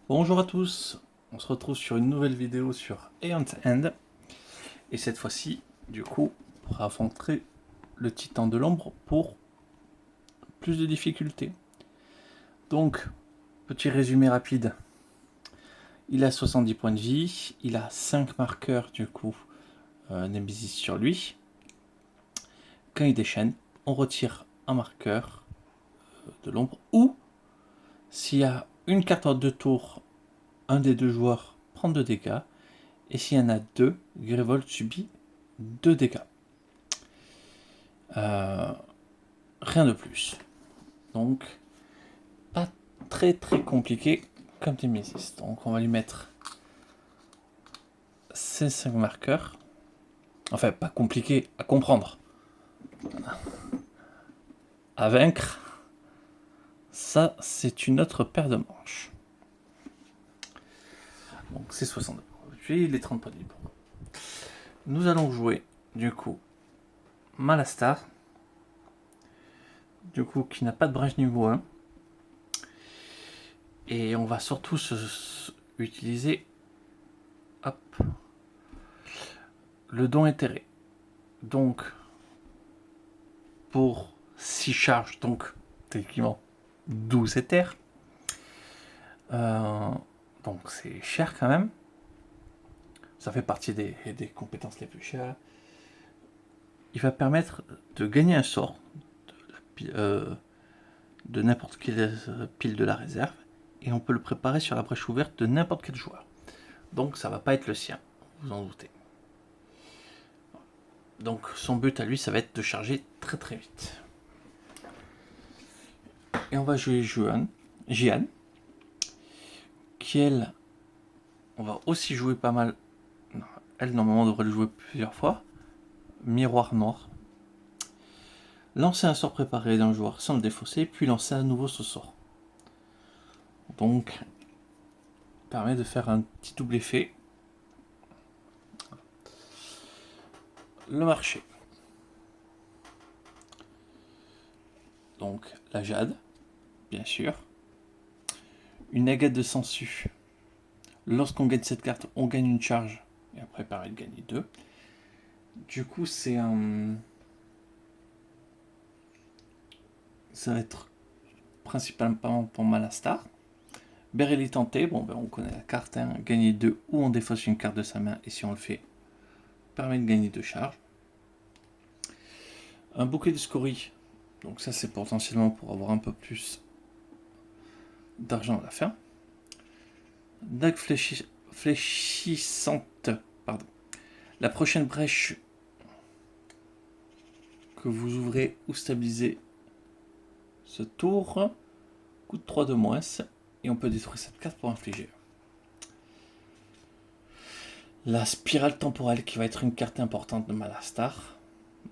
Bonjour à tous, on se retrouve sur une nouvelle vidéo sur Aeon's End. Et cette fois-ci, du coup, pour affronter le titan de l'ombre pour plus de difficultés. Donc, petit résumé rapide. Il a 70 points de vie, il a 5 marqueurs du coup Nemesis sur lui. Quand il déchaîne, on retire un marqueur de l'ombre, ou s'il y a une carte en 2 tours, un des deux joueurs prend 2 dégâts, et s'il y en a 2, Grévold subit 2 dégâts. Rien de plus. Donc, pas très compliqué comme Nemesis. Donc, on va lui mettre ces 5 marqueurs. Enfin, pas compliqué à comprendre. À vaincre, ça, c'est une autre paire de manches. Donc, c'est 62. Puis les 30 points de libre. Nous allons jouer, du coup, Malastar. Du coup, qui n'a pas de brèche niveau 1. Et on va surtout utiliser hop, le don éthéré. Donc, pour 6 charges, donc techniquement 12 éthers. Donc c'est cher quand même. Ça fait partie des compétences les plus chères. Il va permettre de gagner un sort de n'importe quelle pile de la réserve. Et on peut le préparer sur la brèche ouverte de n'importe quel joueur. Donc ça va pas être le sien, vous en doutez. Donc son but à lui, ça va être de charger très vite. Et on va jouer Jian, qui elle, on va aussi jouer pas mal. Elle normalement devrait le jouer plusieurs fois. Miroir noir. Lancer un sort préparé d'un joueur sans le défausser, puis lancer à nouveau ce sort. Donc, permet de faire un petit double effet. Le marché. Donc, la jade, bien sûr. Une agate de sangsue. Lorsqu'on gagne cette carte, on gagne une charge. Et après, permet de gagner 2. Du coup, c'est un... Ça va être principalement pour Malastar. Bereli tenté, bon ben on connaît la carte, hein. Gagner 2 ou on défausse une carte de sa main, et si on le fait, permet de gagner 2 charges. Un bouquet de scories, donc ça c'est potentiellement pour avoir un peu plus d'argent à la fin. Dague fléchissante, pardon. La prochaine brèche que vous ouvrez ou stabilisez ce tour coûte 3 de moins, et on peut détruire cette carte pour infliger. La spirale temporelle, qui va être une carte importante de Malastar.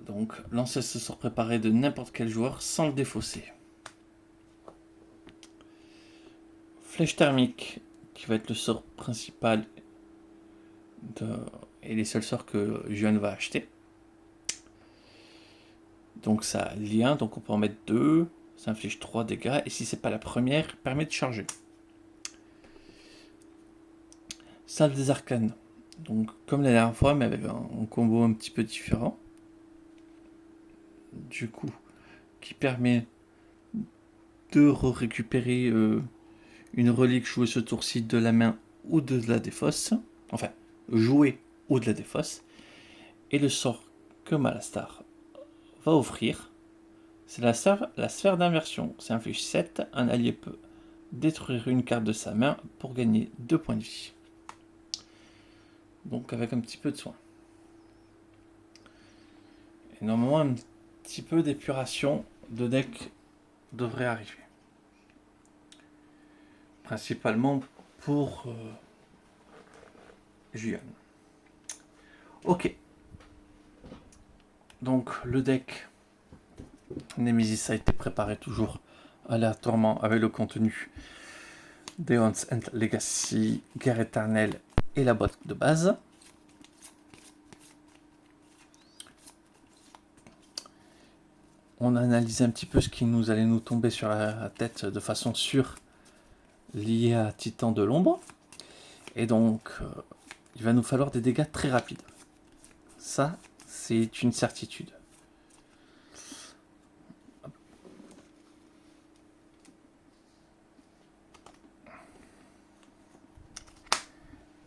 Donc, lancer ce sort préparé de n'importe quel joueur sans le défausser. Flèche thermique, qui va être le sort principal et les seuls sorts que Juan va acheter. Donc ça a lien, donc on peut en mettre 2, ça inflige 3 dégâts, et si c'est pas la première, permet de charger. Salle des arcanes, donc comme la dernière fois, mais avec un combo un petit peu différent. Du coup, qui permet de récupérer une relique jouée ce tour-ci de la main ou de la défausse. Enfin, jouer ou de la défausse. Et le sort que Malastar va offrir, c'est la sphère d'inversion. Ça inflige 7. Un allié peut détruire une carte de sa main pour gagner 2 points de vie. Donc avec un petit peu de soin. Et normalement, un petit peu d'épuration de deck devrait arriver. Principalement pour Juan. Ok. Donc le deck Nemesis a été préparé toujours aléatoirement avec le contenu d'Aeon's End Legacy, Guerre éternelle et la boîte de base. On a analysé un petit peu ce qui nous allait nous tomber sur la tête de façon sûre lié à Titan de l'ombre. Et donc, il va nous falloir des dégâts très rapides. Ça, c'est une certitude.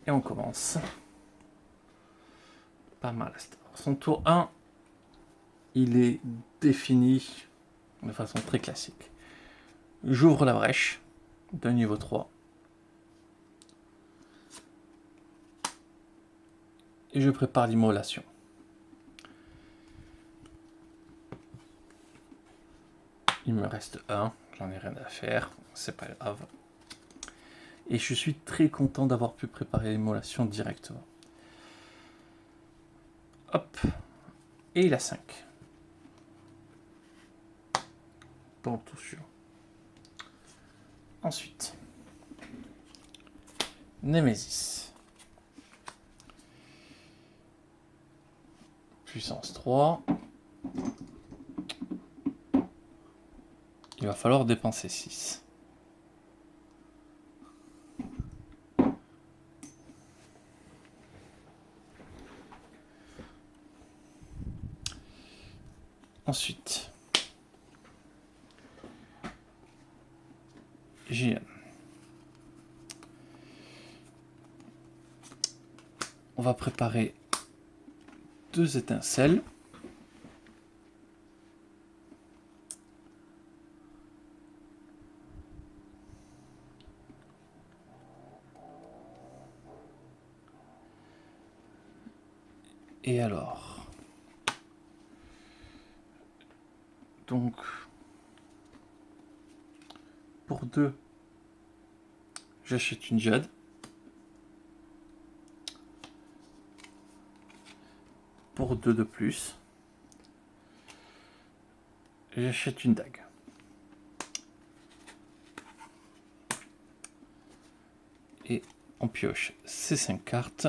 Et on commence. Pas mal. Son tour 1, il est défini de façon très classique. J'ouvre la brèche de niveau 3. Et je prépare l'immolation. Il me reste un, j'en ai rien à faire, c'est pas grave. Et je suis très content d'avoir pu préparer l'immolation directement. Hop. Et il a 5. Pour le tour suivant. Ensuite. Némésis. Puissance 3. Il va falloir dépenser 6. Ensuite. JN. On va préparer 2 étincelles. Et alors, donc, pour 2, j'achète une jade. Pour 2 de plus, j'achète une dague. Et on pioche ces 5 cartes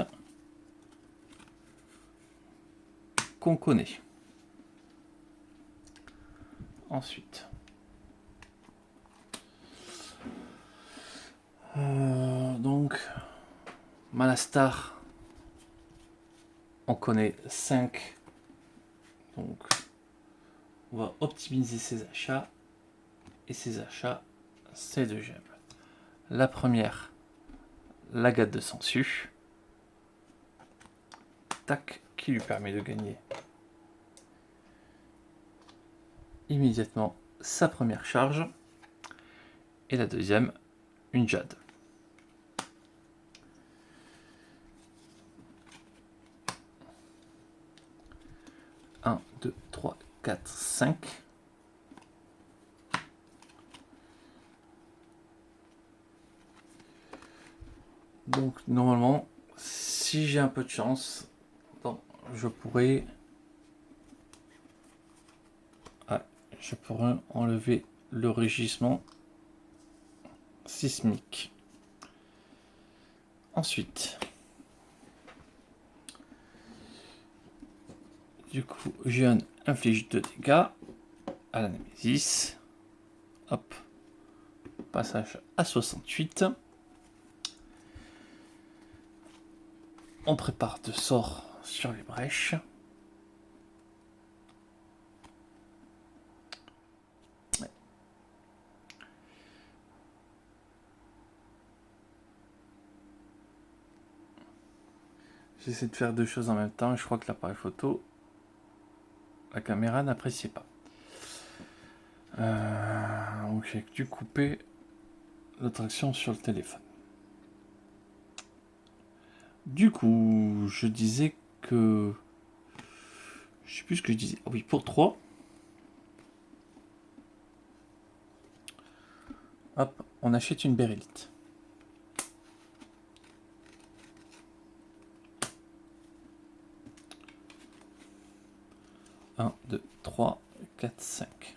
qu'on connaît. Ensuite, donc, Malastar, on connaît 5. Donc, on va optimiser ses achats. Et ses achats, c'est 2 gemmes. La première, l'agate de Sangsue. Tac, qui lui permet de gagner immédiatement sa première charge. Et la deuxième, une jade. Un, 2, 3, 4, 5. Donc normalement, si j'ai un peu de chance, je pourrais enlever le régissement sismique. Ensuite, du coup, Jeune inflige 2 dégâts à la Némésis. Hop, passage à 68. On prépare 2 sorts sur les brèches. Ouais. J'essaie de faire 2 choses en même temps et je crois que l'appareil photo, la caméra n'appréciait pas. Donc j'ai dû couper la traction sur le téléphone. Du coup, je disais que... Je sais plus ce que je disais. Ah oui, pour 3. Hop, on achète une bérylite. Un, 2, 3, 4, 5.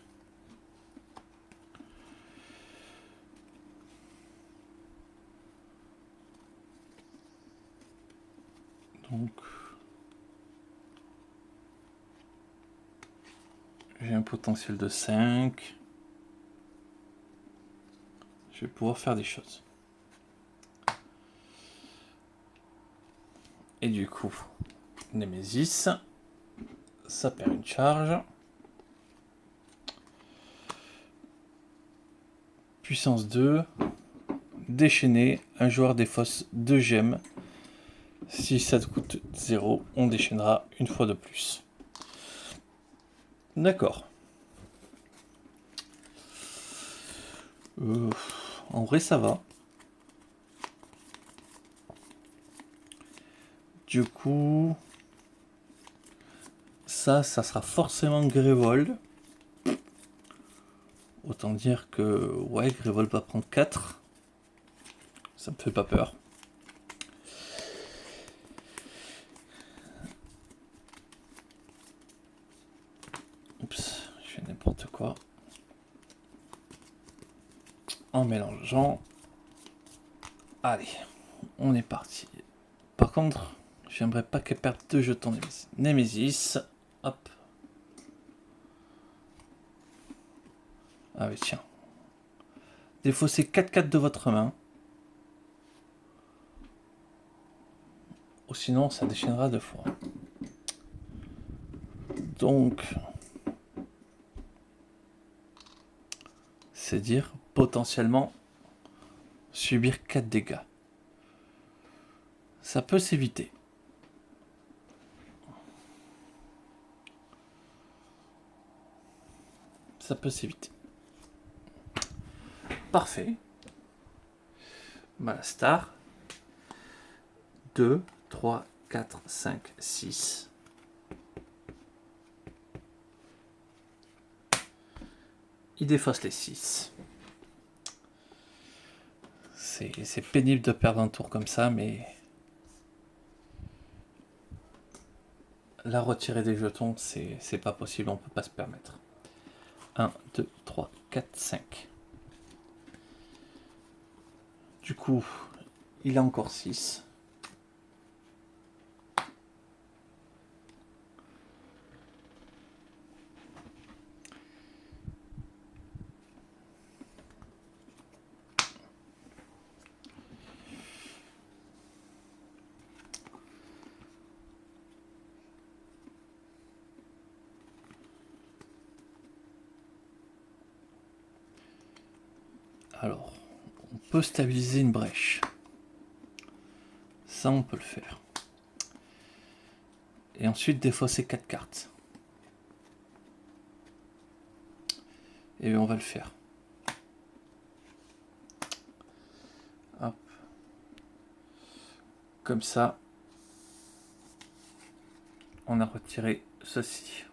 Donc, j'ai un potentiel de 5. Je vais pouvoir faire des choses. Et du coup, Nemesis, ça perd une charge. Puissance 2, déchaîner, un joueur défausse 2 gemmes. Si ça te coûte 0, on déchaînera une fois de plus. D'accord. En vrai, ça va. Du coup, ça sera forcément Grévold. Autant dire que, ouais, Grévold va prendre 4. Ça me fait pas peur. Oups, je fais n'importe quoi. En mélangeant. Allez, on est parti. Par contre, j'aimerais pas qu'elle perde 2 jetons Nemesis. Hop. Ah oui, tiens. Défaussez 4-4 de votre main. Ou sinon, ça déchaînera 2 fois. Donc, c'est dire potentiellement subir 4 dégâts. Ça peut s'éviter. Ça peut s'éviter. Parfait. Malastar. 2, 3, 4, 5, 6. Il défausse les 6. C'est pénible de perdre un tour comme ça, mais la retirer des jetons, c'est pas possible, on peut pas se permettre. 1, 2, 3, 4, 5. Du coup, il a encore 6. Alors, on peut stabiliser une brèche. Ça, on peut le faire. Et ensuite, défausser 4 cartes. Et on va le faire. Hop. Comme ça, on a retiré ceci.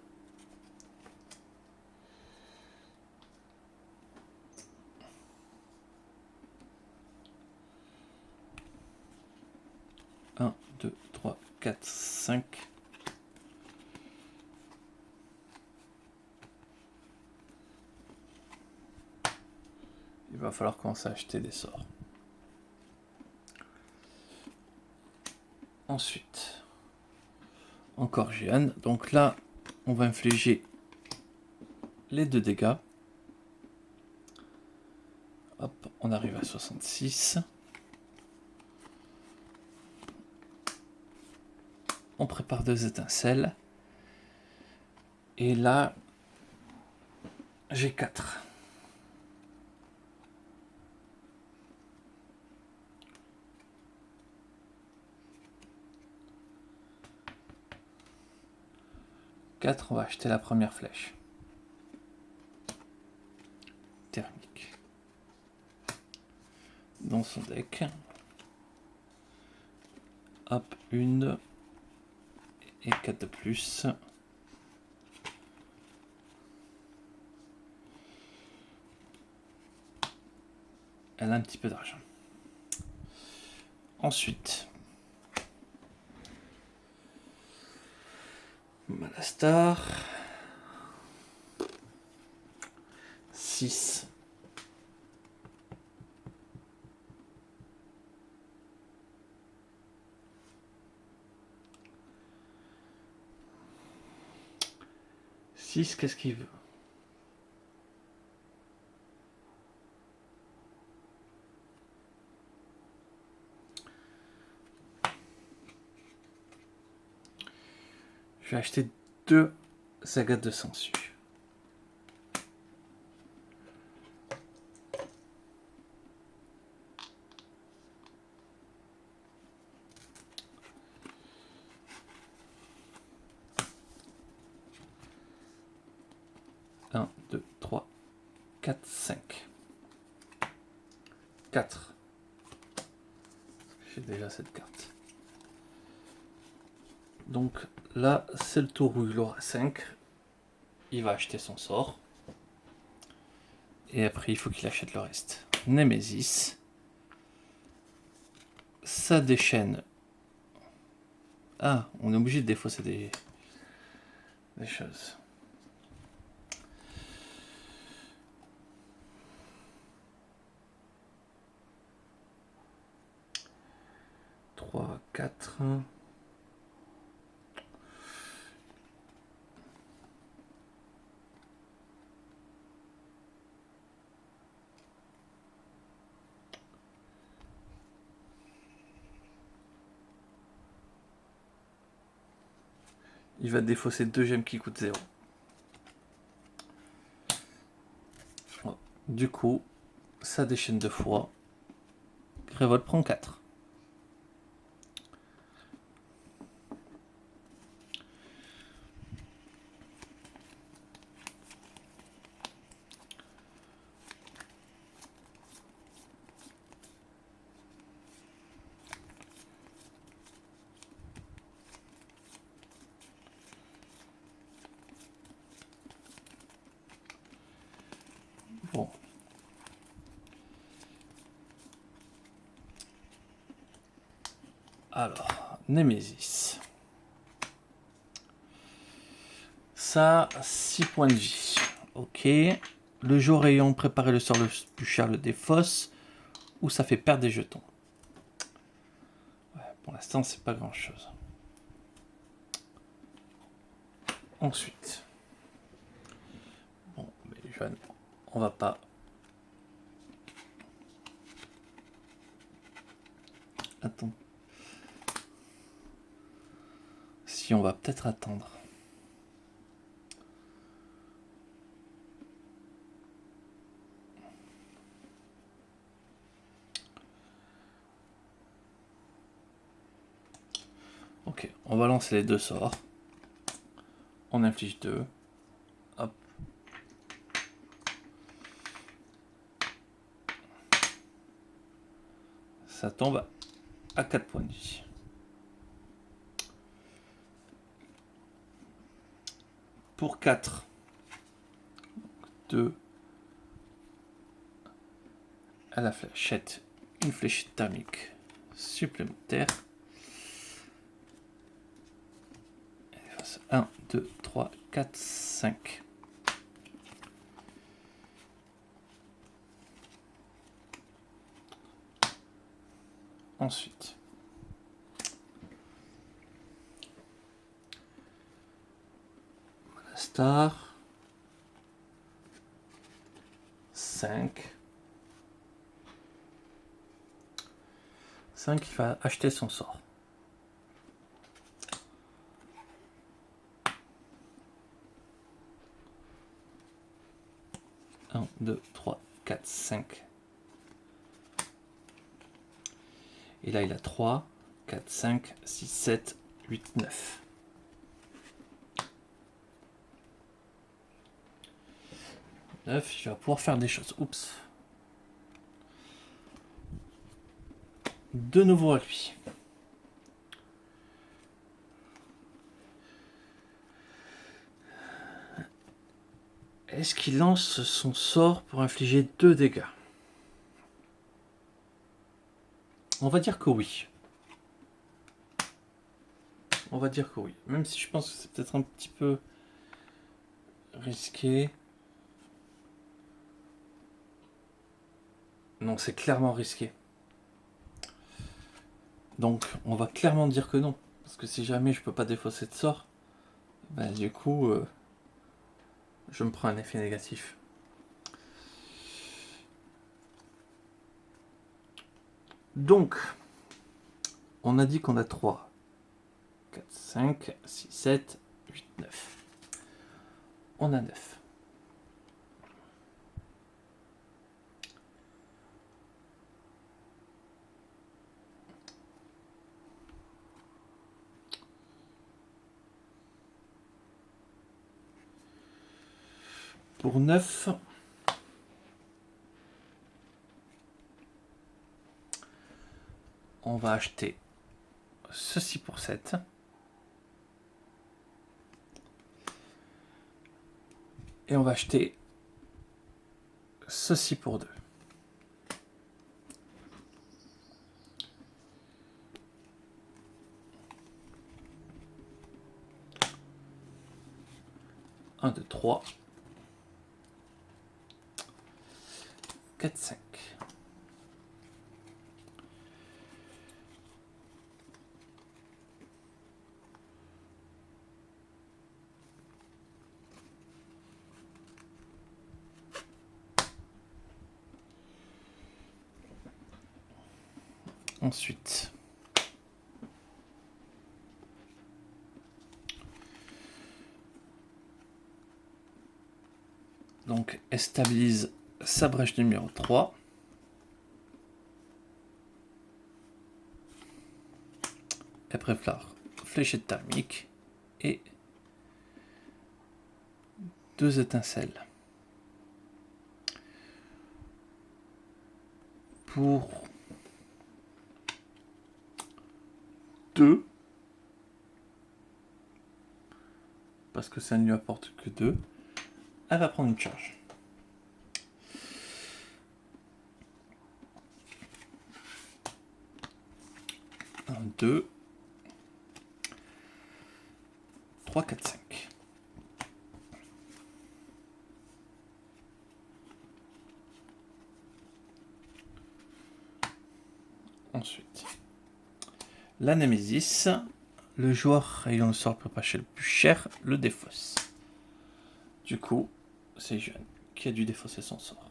Un, 2, 3, 4, 5. Il va falloir commencer à acheter des sorts. Ensuite, encore Jeanne. Donc là, on va infliger les 2 dégâts. Hop, on arrive à 66. On prépare 2 étincelles. Et là, j'ai 4. On va acheter la première flèche. Thermique. Dans son deck. Hop, 1. Et 4 de plus. Elle a un petit peu d'argent. Ensuite, Malastar. 6. Qu'est-ce qu'il veut? Je vais acheter 2 sagas de sangsue. Un, 2, 3, 4, 5. 4. J'ai déjà cette carte. Donc là, c'est le tour où il aura 5. Il va acheter son sort. Et après, il faut qu'il achète le reste. Némésis. Ça déchaîne. Ah, on est obligé de défausser des choses. Trois, 4. Il va défausser 2 gemmes qui coûtent 0. Du coup, ça déchaîne 2 fois. Révolte prend 4. Bon. Alors, Némésis. Ça, 6 points de vie. Ok. Le jour ayant préparé le sort le plus cher le défausse. Ou ça fait perdre des jetons. Ouais, pour l'instant, c'est pas grand chose. Ensuite. Bon, mais Joanne, on va pas. Attends. Si, on va peut-être attendre. Ok, on va lancer les 2 sorts. On inflige 2. Hop. Ça tombe à 4 points de vie. Pour 4. 2. À la fléchette. Une fléchette thermique supplémentaire. 1, 2, 3, 4, 5. Ensuite, la star. 5. 5, il va acheter son sort. Un, 2, 3, 4, 5. Et là, il a 3, 4, 5, 6, 7, 8, 9. 9, il va pouvoir faire des choses. Oups. De nouveau à lui. Est-ce qu'il lance son sort pour infliger 2 dégâts? On va dire que oui. On va dire que oui. Même si je pense que c'est peut-être un petit peu risqué. Non, c'est clairement risqué. Donc, on va clairement dire que non. Parce que si jamais je peux pas défausser de sort, ben, du coup, je me prends un effet négatif. Donc, on a dit qu'on a 3, 4, 5, 6, 7, 8, 9. On a 9. Pour 9, on va acheter ceci pour 7. Et on va acheter ceci pour 2. Un, 2, 3. 4, 5. Ensuite, donc elle stabilise sa brèche numéro 3. Elle prépare fléchette thermique et 2 étincelles. Pour 2, parce que ça ne lui apporte que 2, elle va prendre une charge. 1, 2, 3, 4, 5. Ensuite, la Némésis, le joueur ayant le sort prépaché le plus cher le défausse. Du coup, c'est Jeanne qui a dû défausser son sort.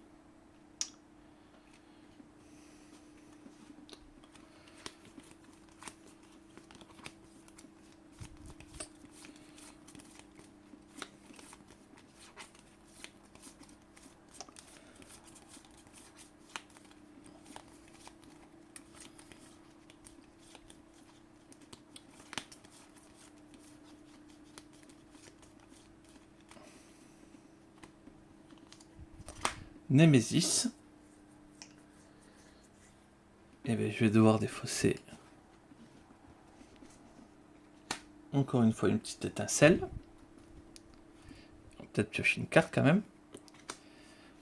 Némésis. Et bien, je vais devoir défausser encore une fois une petite étincelle. Peut-être piocher une carte quand même.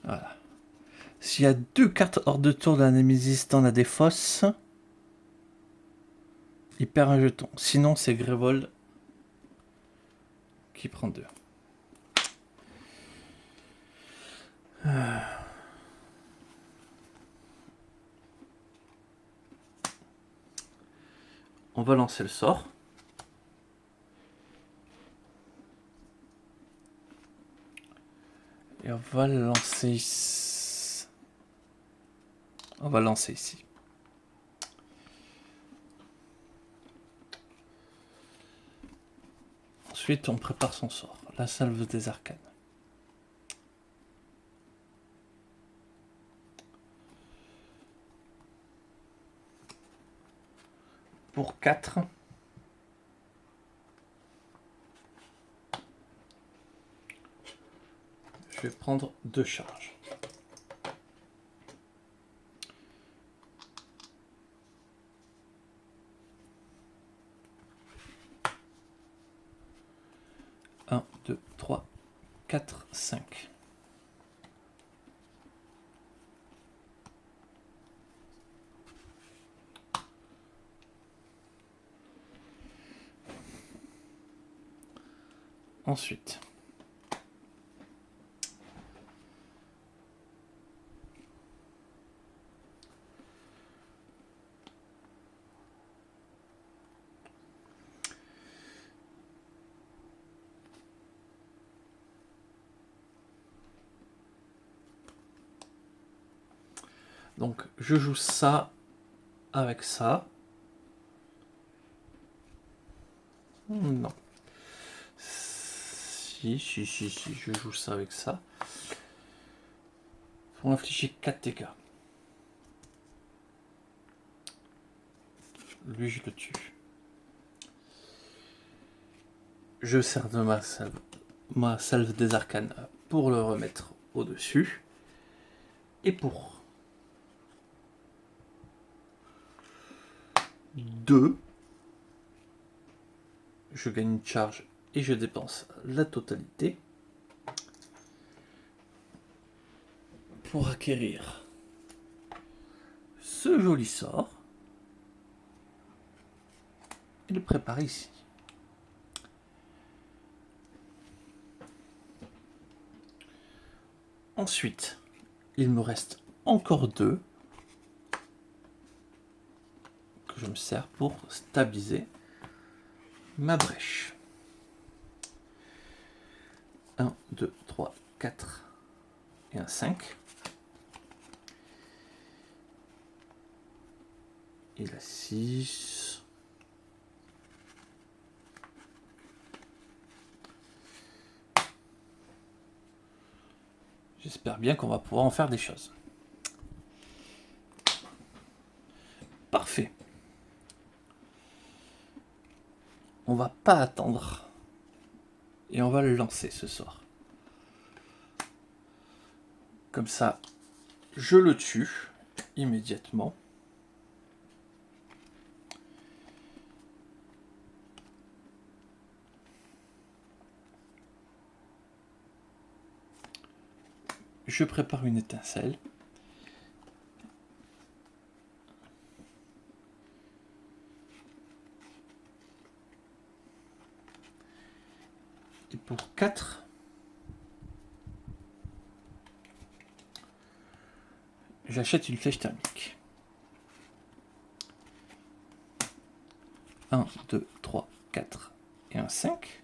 Voilà. S'il y a 2 cartes hors de tour de la Némésis dans la défausse, il perd un jeton. Sinon, c'est Grévold qui prend 2. On va lancer le sort. Et on va le lancer ici. On va lancer ici. Ensuite, on prépare son sort. La salve des arcanes. Pour 4. Je vais prendre 2 charges. Un, 2, 3, 4, 5. Ensuite, donc je joue ça avec ça. Non. Si, je joue ça avec ça. Pour infliger 4 dégâts. Lui, je le tue. Je sers de ma salve des arcanes pour le remettre au-dessus. Et pour 2, je gagne une charge et je dépense la totalité pour acquérir ce joli sort et le préparer ici. Ensuite, il me reste encore 2 que je me sers pour stabiliser ma brèche. 1, 2, 3, 4 et un 5. Et la 6. J'espère bien qu'on va pouvoir en faire des choses. Parfait. On va pas attendre. Et on va le lancer ce soir. Comme ça, je le tue immédiatement. Je prépare une étincelle. Et pour 4, j'achète une flèche thermique. 1, 2, 3, 4 et un 5.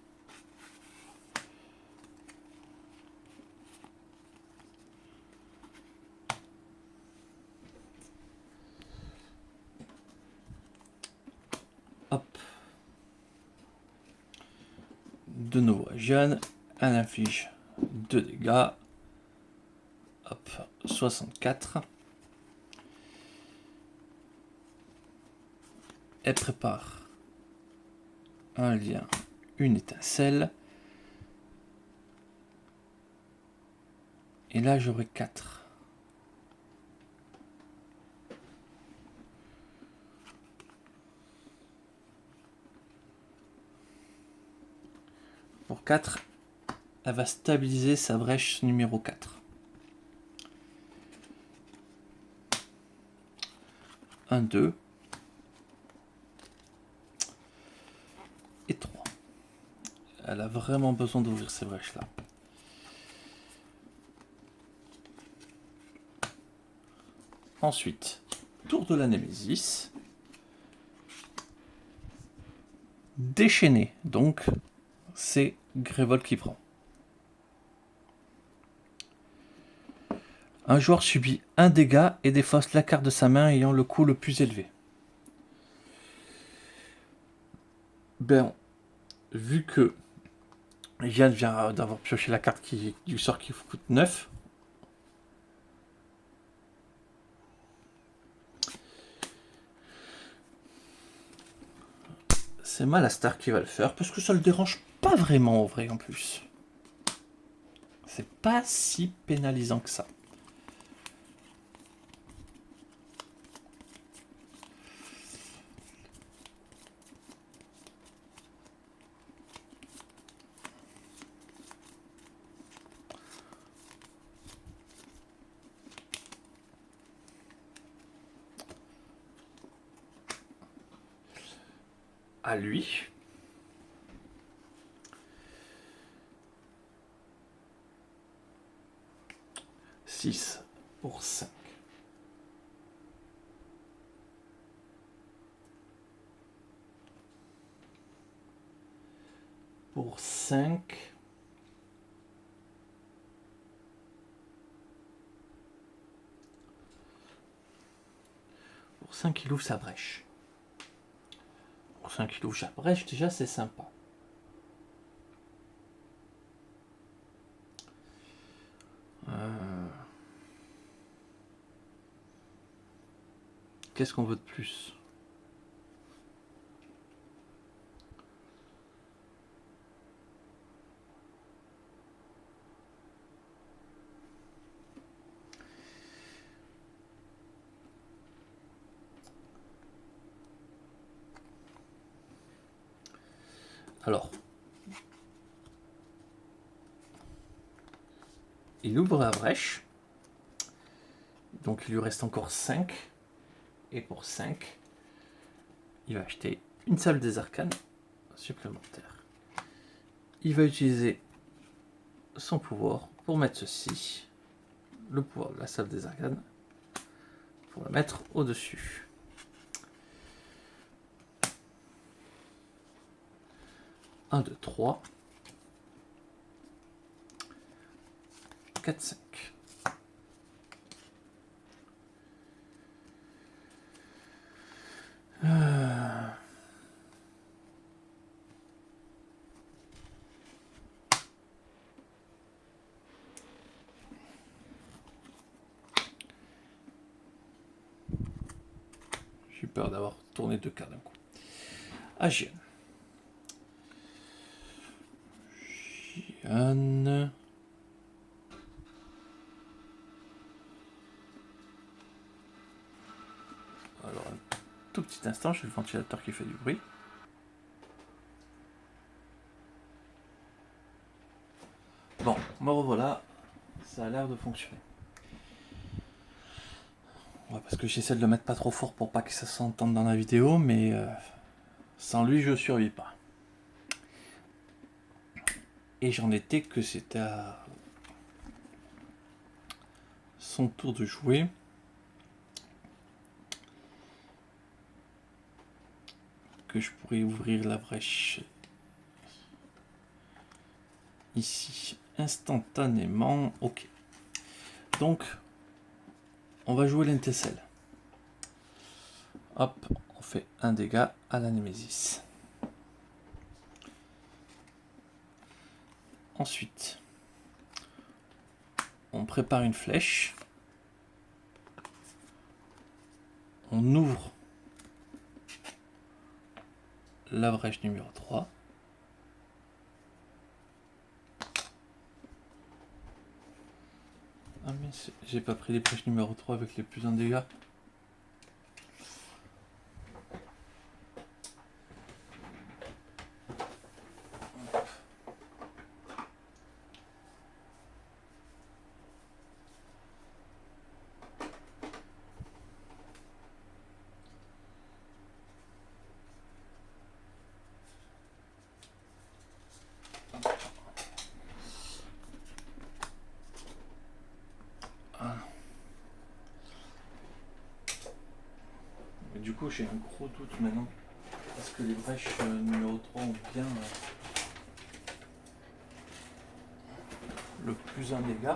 Hop. De nouveau à Jeanne. Elle inflige 2 dégâts. Hop, 64. Elle prépare un lien, une étincelle. Et là, j'aurai 4. Pour 4, elle va stabiliser sa brèche numéro 4. 1, 2 et 3. Elle a vraiment besoin d'ouvrir ces brèches-là. Ensuite, tour de la Némésis. Déchaîné, donc c'est Grévol qui prend. Un joueur subit un dégât et défausse la carte de sa main ayant le coût le plus élevé. Ben, vu que Yann vient d'avoir pioché la carte du sort qui coûte 9, c'est Malastar qui va le faire, parce que ça le dérange pas vraiment en vrai en plus. C'est pas si pénalisant que ça. À lui. Pour 5. Pour 5. Pour 5, il ouvre sa brèche. Pour 5, il ouvre sa brèche, déjà c'est sympa. Qu'est-ce qu'on veut de plus? Alors, il ouvre la brèche. Donc il lui reste encore 5. Et pour 5, il va acheter une salle des arcanes supplémentaire. Il va utiliser son pouvoir pour mettre ceci. Le pouvoir de la salle des arcanes. Pour le mettre au-dessus. 1, 2, 3. 4, 5. J'ai peur d'avoir tourné 2 cartes d'un coup. Agian. Agian. Alors, un tout petit instant, j'ai le ventilateur qui fait du bruit. Bon, me revoilà. Ça a l'air de fonctionner. Ouais, parce que j'essaie de le mettre pas trop fort pour pas que ça s'entende dans la vidéo, mais sans lui, je survis pas. Et j'en étais que c'était à son tour de jouer. Que je pourrais ouvrir la brèche ici instantanément. Ok. Donc, on va jouer l'Entecel. Hop, on fait un dégât à la Némésis. Ensuite, on prépare une flèche. On ouvre la brèche numéro 3. Ah mais j'ai pas pris les brèches numéro 3 avec les plus en dégâts. Du coup, j'ai un gros doute maintenant. Parce que les brèches numéro 3 ont bien le plus en dégâts.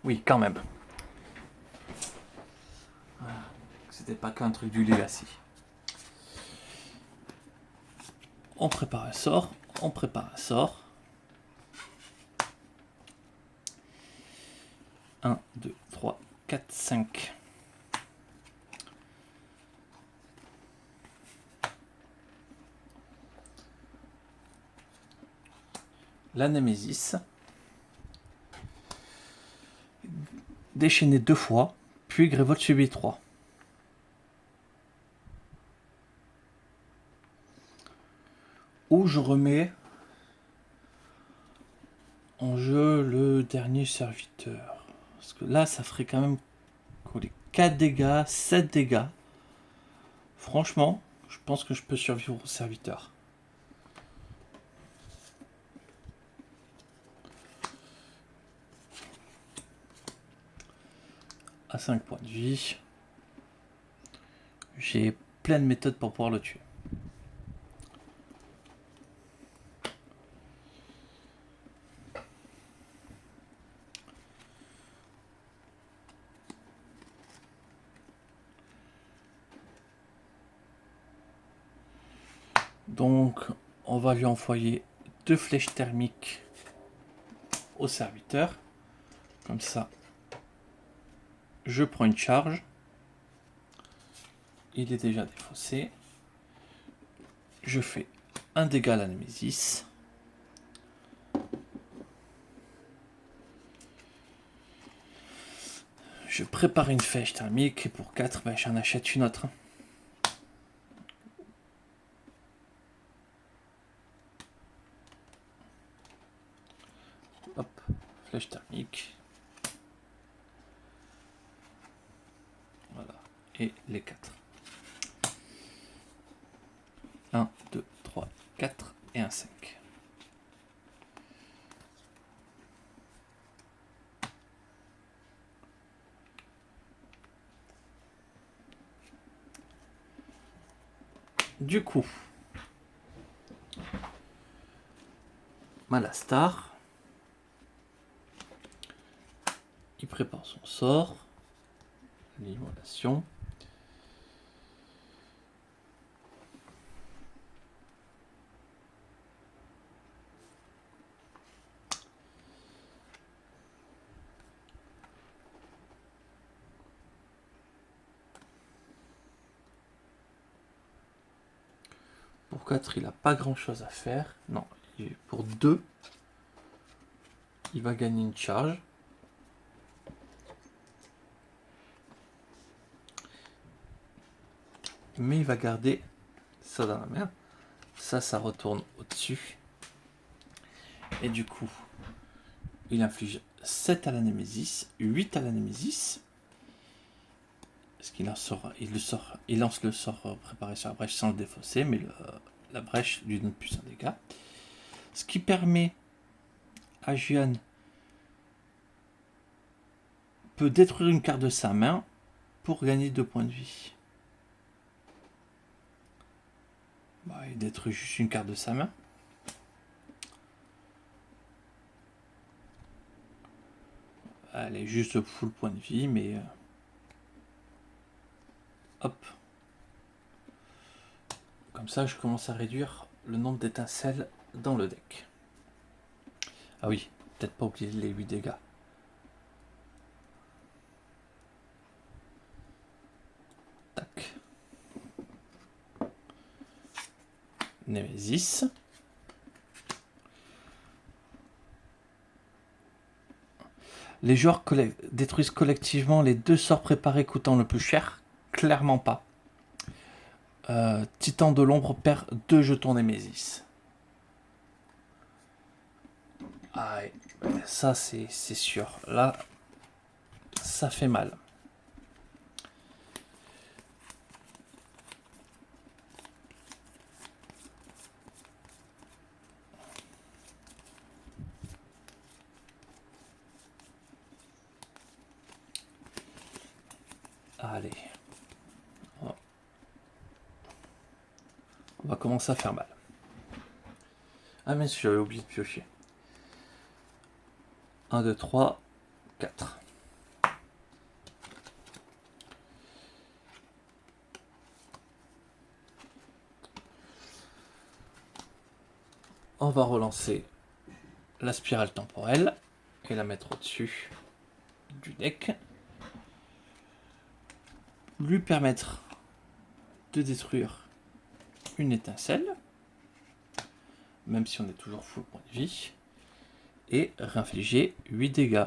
Oui, quand même. Voilà. C'était pas qu'un truc du Legacy. On prépare un sort. On prépare un sort. 1, 2, 3, 4, 5. La Némésis. Déchaîner 2 fois, puis Grévolte subit 3. Ou je remets en jeu le dernier serviteur. Parce que là, ça ferait quand même 4 dégâts, 7 dégâts. Franchement, je pense que je peux survivre au serviteur. À 5 points de vie. J'ai plein de méthodes pour pouvoir le tuer. Donc on va lui envoyer 2 flèches thermiques au serviteur. Comme ça, je prends une charge. Il est déjà défaussé. Je fais un dégât à la Némésis. Je prépare une flèche thermique et pour 4, ben, j'en achète une autre. Hop, flèche thermique. Voilà, et les 4. 1, 2, 3, 4 et un 5. Du coup, Malastar, il prépare son sort, l'immolation. Pour 4, il n'a pas grand chose à faire. Non, pour 2, il va gagner une charge. Mais il va garder ça dans la main. Ça retourne au-dessus. Et du coup, il inflige 7 à la Némésis, 8 à la Némésis. Parce qu'il il lance le sort préparé sur la brèche sans le défausser, mais la brèche lui donne plus un dégât. Ce qui permet à Jian peut détruire une carte de sa main pour gagner 2 points de vie. Bah, il détruit juste une carte de sa main. Elle est juste full point de vie, mais... hop. Comme ça, je commence à réduire le nombre d'étincelles dans le deck. Ah oui, peut-être pas oublier les 8 dégâts. Tac. Némésis. Les joueurs détruisent collectivement les 2 sorts préparés coûtant le plus cher. Clairement pas. Titan de l'ombre perd 2 jetons Némésis. Ah, ça c'est sûr. Là, ça fait mal. Allez. On va commencer à faire mal. Ah mais j'avais oublié de piocher. 1, 2, 3, 4. On va relancer la spirale temporelle et la mettre au-dessus du deck. Lui permettre de détruire une étincelle, même si on est toujours full point de vie, et réinfliger 8 dégâts.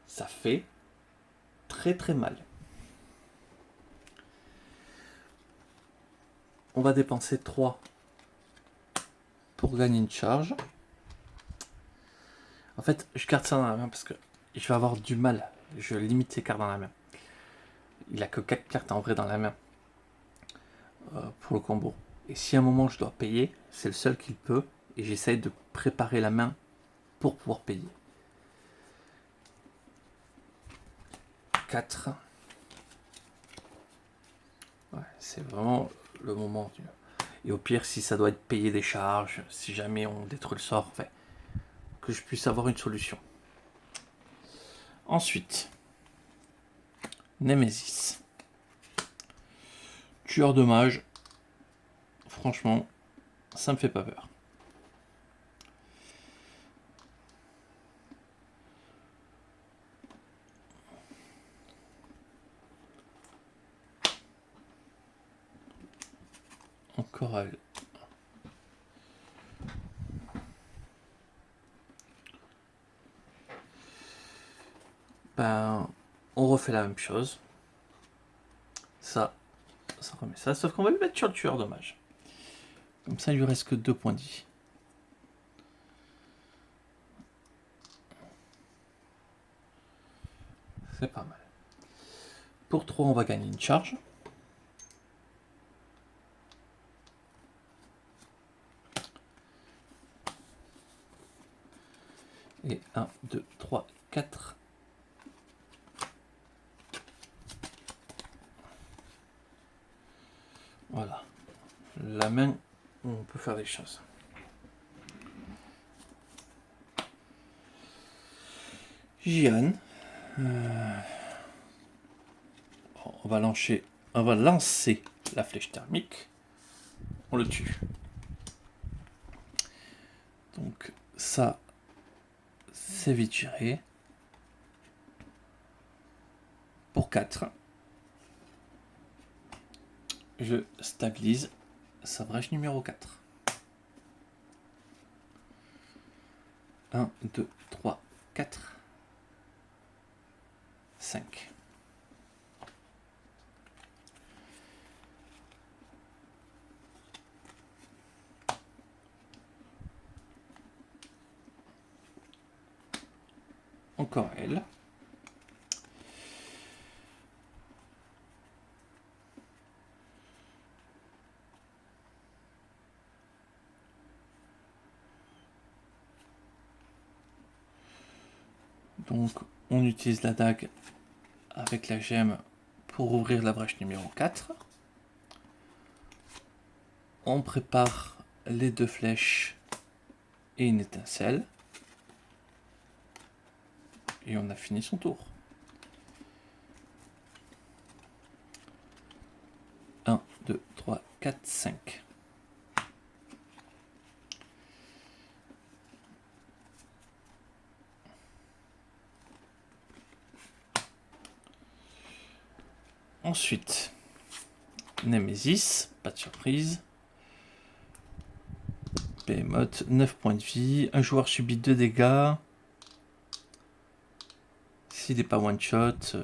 Ça fait très mal. On va dépenser 3 pour gagner une charge. En fait, je garde ça dans la main parce que je vais avoir du mal. Je limite ces cartes dans la main. Il a que 4 cartes en vrai dans la main pour le combo. Et si à un moment je dois payer, c'est le seul qu'il peut. Et j'essaye de préparer la main pour pouvoir payer. 4. Ouais, c'est vraiment le moment. Et au pire, si ça doit être payé des charges, si jamais on détruit le sort, que je puisse avoir une solution. Ensuite, Nemesis. Tueur de mage. Franchement, ça me fait pas peur. Encore elle. Ben, on refait la même chose. Ça remet ça. Sauf qu'on va le mettre sur le tueur de mage. Comme ça, il lui reste que 2 points de vie. C'est pas mal. Pour 3, on va gagner une charge. Et 1, 2, 3, 4. Voilà. La main, on peut faire des choses. Jian. On va lancer la flèche thermique. On le tue. Donc ça, c'est vite géré. Pour 4. Je stabilise sa brèche numéro 4. 1, 2, 3, 4, 5. Encore elle. Donc on utilise la dague avec la gemme pour ouvrir la brèche numéro 4. On prépare les 2 flèches et une étincelle. Et on a fini son tour. 1, 2, 3, 4, 5. Ensuite, Nemesis, pas de surprise. Behemoth, 9 points de vie. Un joueur subit 2 dégâts. S'il n'est pas one shot,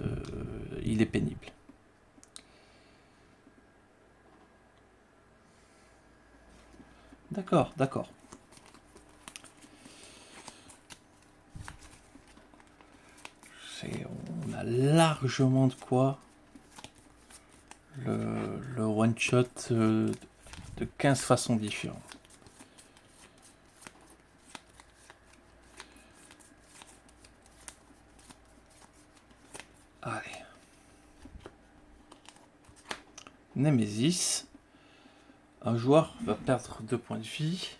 il est pénible. D'accord, d'accord. On a largement de quoi le one shot de 15 façons différentes. Allez. Nemesis. Un joueur va perdre 2 points de vie.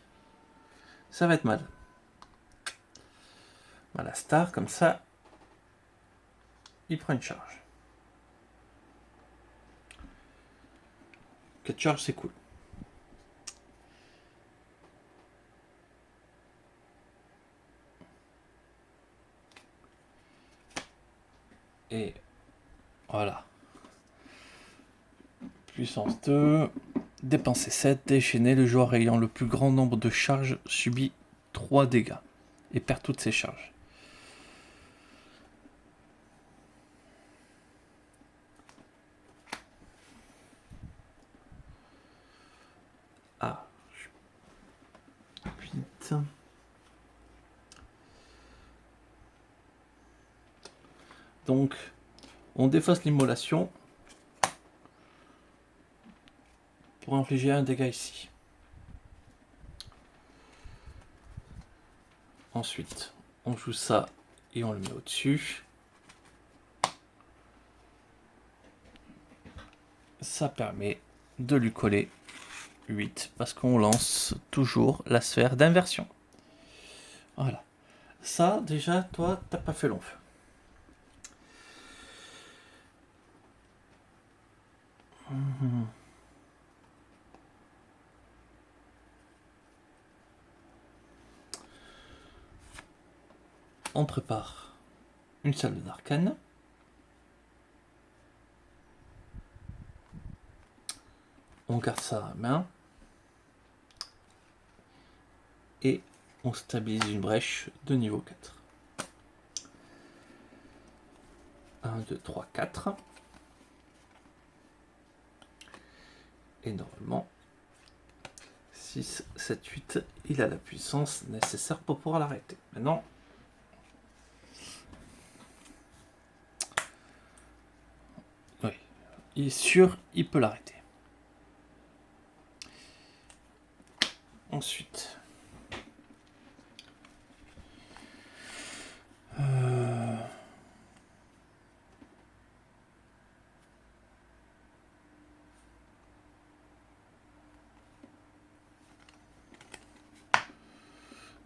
Ça va être mal. Voilà, star, comme ça, il prend une charge. 4 charges, c'est cool. Et voilà. Puissance 2. Dépenser 7. Déchaîner. Le joueur ayant le plus grand nombre de charges subit 3 dégâts. Et perd toutes ses charges. Ah. 8. Donc, on défausse l'immolation pour infliger un dégât ici. Ensuite, on joue ça et on le met au-dessus. Ça permet de lui coller 8 parce qu'on lance toujours la sphère d'inversion. Voilà. Ça, déjà, toi, t'as pas fait long feu. On prépare une salve d'arcane. On garde ça à la main. Et on stabilise une brèche de niveau 4. 1, 2, 3, 4. Et normalement, 6, 7, 8, il a la puissance nécessaire pour pouvoir l'arrêter. Maintenant, oui, il est sûr, il peut l'arrêter. Ensuite,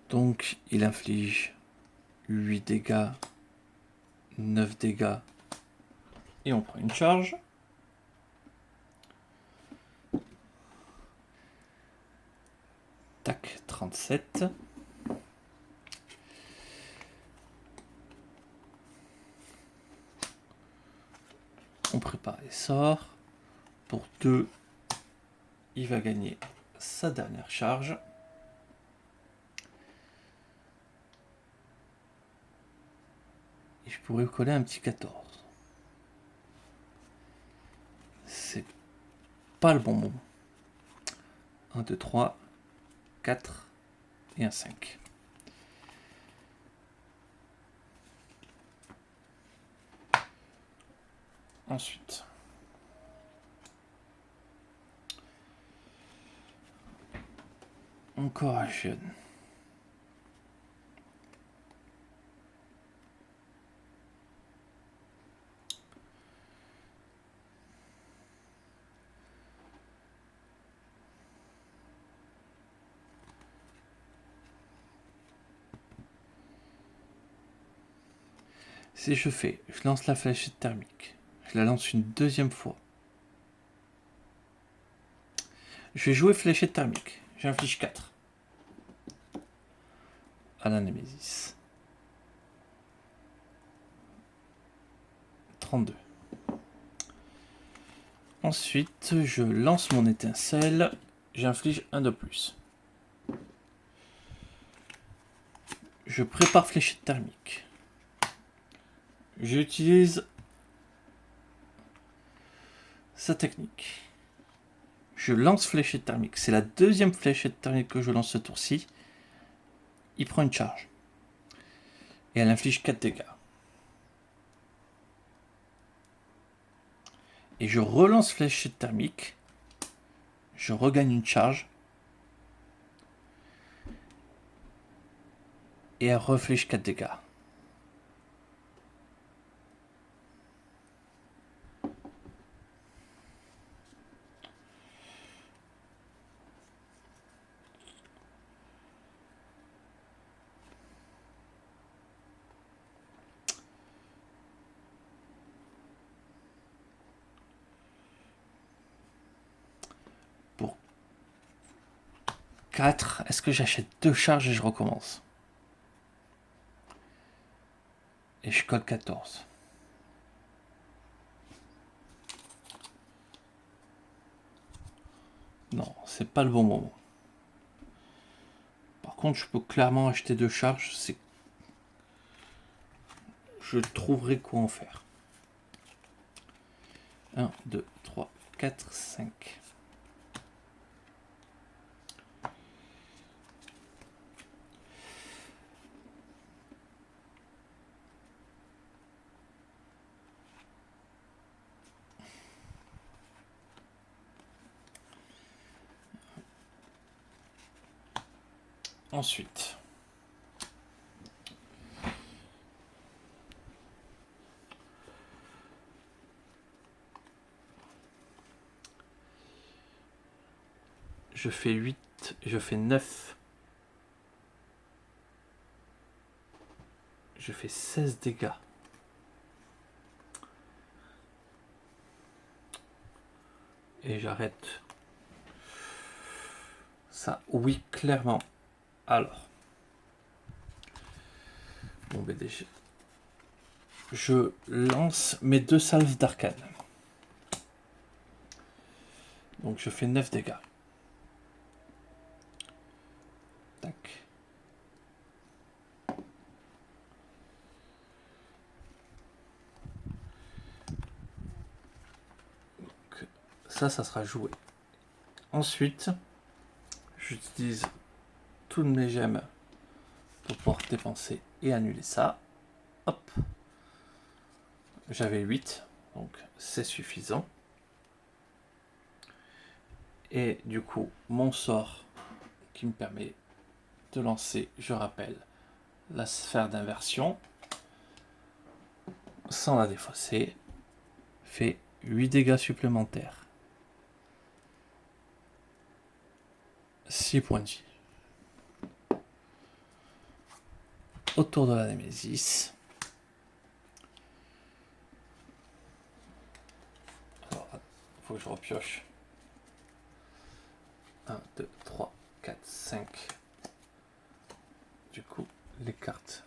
donc il inflige 8 dégâts, 9 dégâts, et on prend une charge. Tac, 37. On prépare les sorts. Pour 2, il va gagner sa dernière charge. Et je pourrais coller un petit 14. C'est pas le bon moment. 1, 2, 3, 4 et un 5. Ensuite, on corrationne. Si je lance la fléchette thermique, je la lance une deuxième fois. Je vais jouer fléchette thermique. J'inflige 4 à la Némésis. 32. Ensuite, je lance mon étincelle. J'inflige 1 de plus. Je prépare fléchette thermique. J'utilise sa technique. Je lance fléchette thermique. C'est la deuxième fléchette thermique que je lance ce tour-ci. Il prend une charge. Et elle inflige 4 dégâts. Et je relance fléchette thermique. Je regagne une charge. Et elle reflèche 4 dégâts. Pour 4, est-ce que j'achète 2 charges et je recommence? Et je colle 14. Non, c'est pas le bon moment. Par contre, je peux clairement acheter 2 charges. Je trouverai quoi en faire. 1, 2, 3, 4, 5. Ensuite, je fais 8, je fais 9. Je fais 16 dégâts. et j'arrête ça. Oui, clairement. Alors, bon, ben déjà, je lance mes 2 salves d'arcane. Donc je fais 9 dégâts. Tac. Donc, ça sera joué. Ensuite, j'utilise toutes mes gemmes pour pouvoir dépenser et annuler ça. Hop. J'avais 8, donc c'est suffisant. Et du coup, mon sort qui me permet de lancer, je rappelle, la sphère d'inversion, sans la défausser, fait 8 dégâts supplémentaires. 6 points de vie. Autour de la Némésis. Alors, il faut que je repioche. 1, 2, 3, 4, 5. Du coup, les cartes.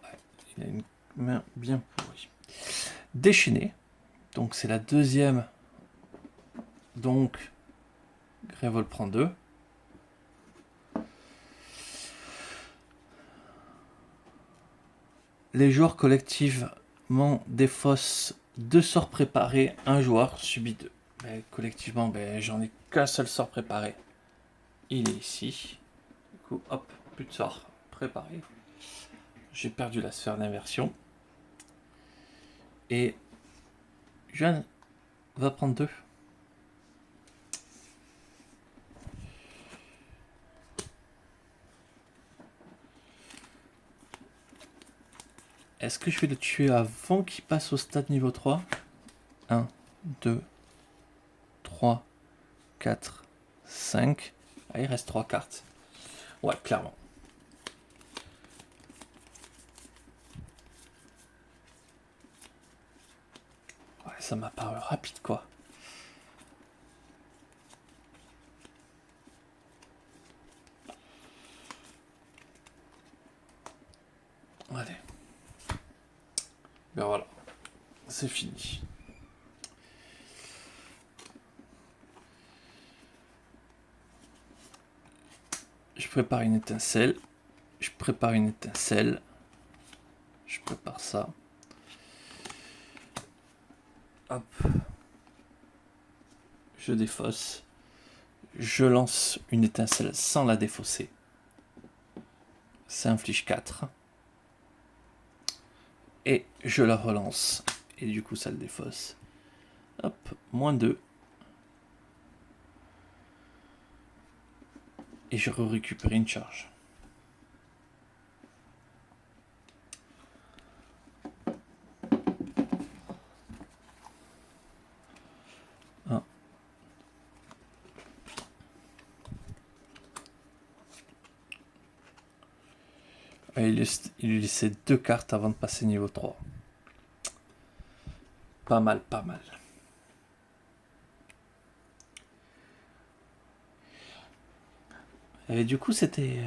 Ouais, il a une main bien pourrie. Déchaîné. Donc c'est la deuxième. Donc, Grévol prend 2. Les joueurs collectivement défaussent 2 sorts préparés, un joueur subit 2. Mais collectivement, j'en ai qu'un seul sort préparé. Il est ici. Du coup, hop, plus de sort préparé. J'ai perdu la sphère d'inversion. Et Juan va prendre 2. Est-ce que je vais le tuer avant qu'il passe au stade niveau 3 ? 1, 2, 3, 4, 5. Ah, il reste 3 cartes. Ouais, clairement. Ouais, ça m'a paru rapide, quoi. Allez. Ben voilà. C'est fini. Je prépare une étincelle. Je prépare une étincelle. Je prépare ça. Hop. Je défausse. Je lance une étincelle sans la défausser. Ça inflige 4. Et je la relance. Et du coup, ça le défausse. Hop, moins 2. Et je récupère une charge. Il lui laissait 2 cartes avant de passer niveau 3. Pas mal, pas mal. Et du coup, c'était...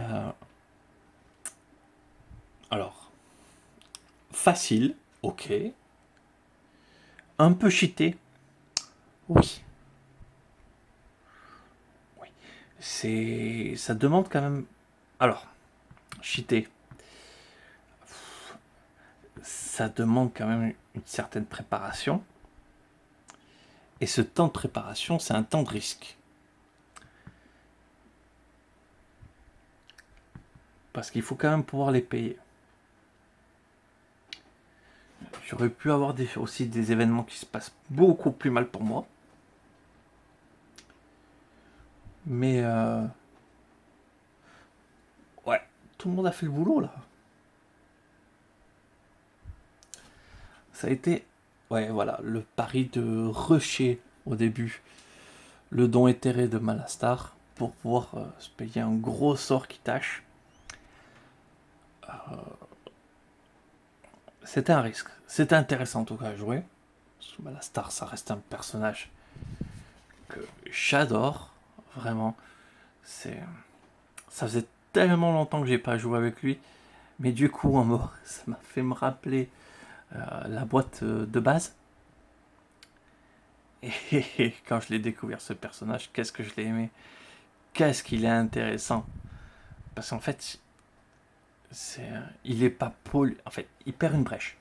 Alors, facile, ok. Un peu cheaté, oui. Oui. Ça demande quand même... Alors, cheaté. Ça demande quand même une certaine préparation. Et ce temps de préparation, c'est un temps de risque. Parce qu'il faut quand même pouvoir les payer. J'aurais pu avoir aussi des événements qui se passent beaucoup plus mal pour moi. Mais ouais, tout le monde a fait le boulot là. Ça a été, ouais, voilà, le pari de rusher au début le don éthéré de Malastar pour pouvoir se payer un gros sort qui tâche. C'était un risque. C'était intéressant en tout cas à jouer. Malastar, ça reste un personnage j'adore, vraiment. C'est, ça faisait tellement longtemps que j'ai pas joué avec lui, mais du coup, ça m'a fait me rappeler la boîte de base. Et quand je l'ai découvert ce personnage, qu'est-ce que je l'ai aimé, qu'est-ce qu'il est intéressant. Parce qu'en fait, il est pas pollué. En fait, il perd une brèche.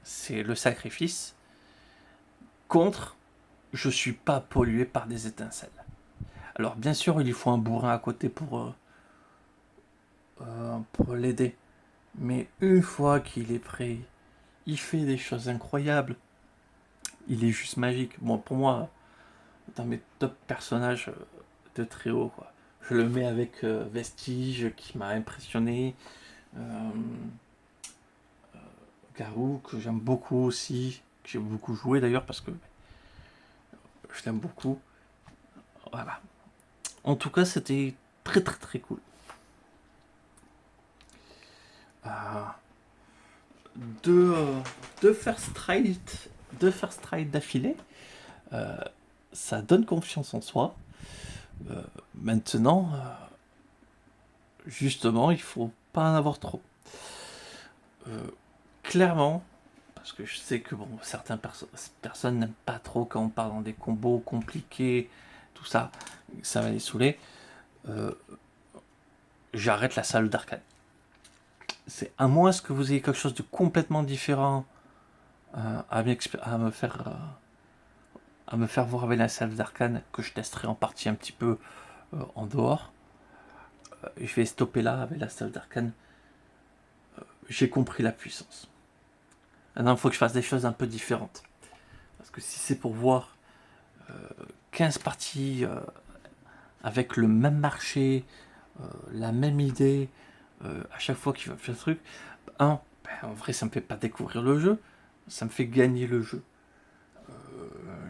C'est le sacrifice contre je suis pas pollué par des étincelles. Alors bien sûr, il lui faut un bourrin à côté pour l'aider. Mais une fois qu'il est prêt, il fait des choses incroyables. Il est juste magique. Bon, pour moi, dans mes top personnages de Tréo, quoi. Je le mets avec Vestige qui m'a impressionné. Euh, Garou que j'aime beaucoup aussi, que j'ai beaucoup joué d'ailleurs parce que je l'aime beaucoup. Voilà. En tout cas, c'était très très très cool. Euh, deux, euh, deux first ride, d'affilée, euh, ça donne confiance en soi. Maintenant, justement, il faut pas en avoir trop. Euh, Clairement, parce que je sais que bon, certaines personnes n'aiment pas trop quand on parle dans des combos compliqués, tout ça, ça va les saouler. Euh, J'arrête la salle d'arcade. C'est à moins que vous ayez quelque chose de complètement différent à me faire voir avec la salle d'arcane que je testerai en partie un petit peu en dehors. Je vais stopper là avec la salle d'arcane. J'ai compris la puissance. Maintenant, il faut que je fasse des choses un peu différentes. Parce que si c'est pour voir 15 parties avec le même marché, la même idée, à chaque fois qu'il va faire un truc, en vrai, ça me fait pas découvrir le jeu, ça me fait gagner le jeu.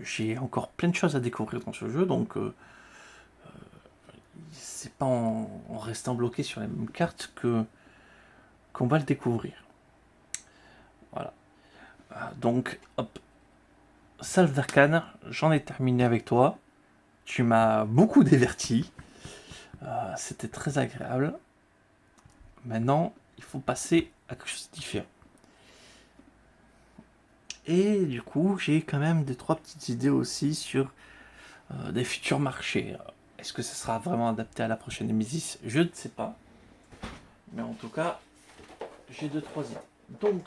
J'ai encore plein de choses à découvrir dans ce jeu, donc c'est pas en restant bloqué sur les mêmes cartes qu'on va le découvrir. Voilà. Donc, hop, Salve d'Arcane, j'en ai terminé avec toi. Tu m'as beaucoup diverti. C'était très agréable. Maintenant, il faut passer à quelque chose de différent. Et du coup, j'ai quand même 2-3 petites idées aussi sur des futurs marchés. Est-ce que ça sera vraiment adapté à la prochaine Nemesis? Je ne sais pas. Mais en tout cas, j'ai 2-3 idées. Donc,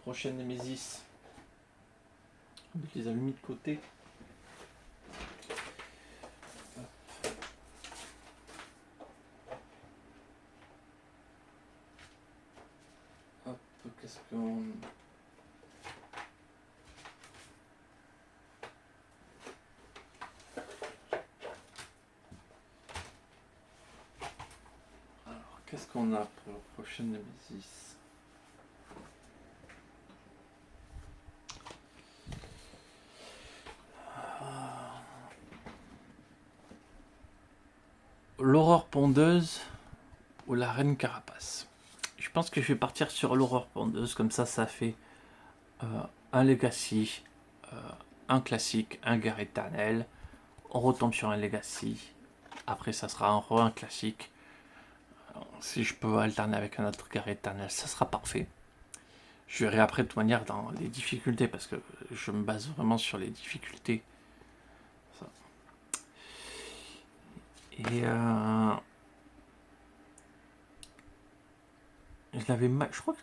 prochaine Nemesis. Je les ai mis de côté. Hop, qu'est-ce qu'on... Alors, qu'est-ce qu'on a pour la prochaine Nemesis? L'aurore pondeuse ou la reine carapace. Je pense que je vais partir sur l'aurore pondeuse, comme ça fait un legacy, un classique, un guerre éternel. On retombe sur un legacy. Après, ça sera un classique. Si je peux alterner avec un autre guerre éternel, ça sera parfait. Je verrai après de toute manière dans les difficultés parce que je me base vraiment sur les difficultés. Ça. Et je l'avais mal, je crois que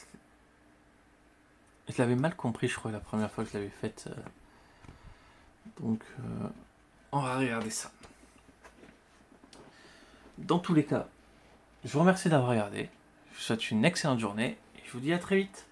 je l'avais mal compris, je crois, la première fois que je l'avais faite. Donc, on va regarder ça. Dans tous les cas, je vous remercie d'avoir regardé. Je vous souhaite une excellente journée et je vous dis à très vite.